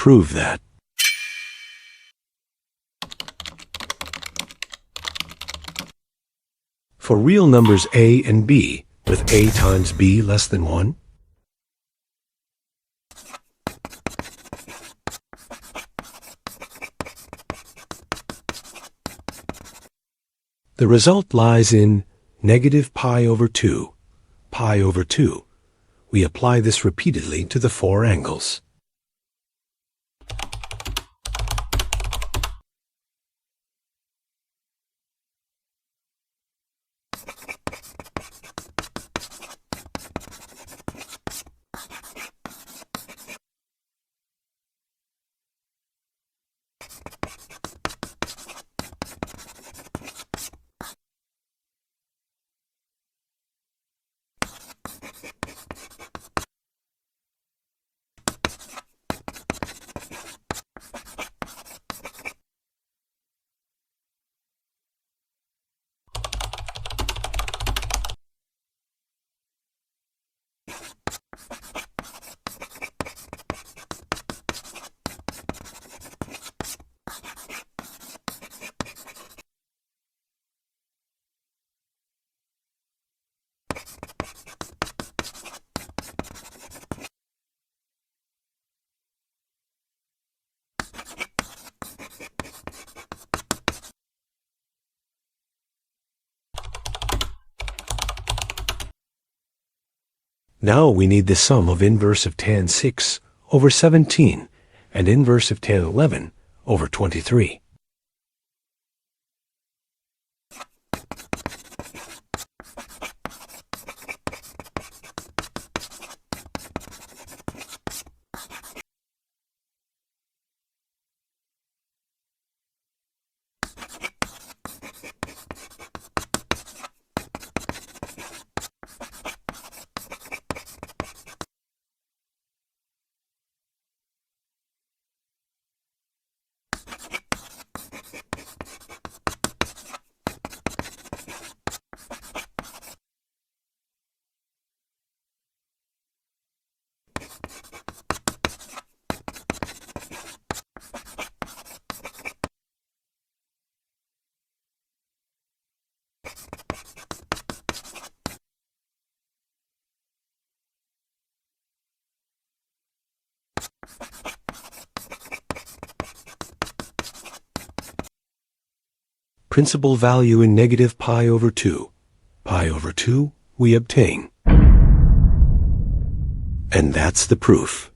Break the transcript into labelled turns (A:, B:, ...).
A: prove that. For real numbers a and b, with a times b less than 1, the result lies in negative pi over 2, pi over 2. We apply this repeatedly to the four angles. Now we need the sum of inverse of tan 6 over 17 and inverse of tan 11 over 23. Principal value in negative pi over 2. Pi over 2 we obtain. And that's the proof.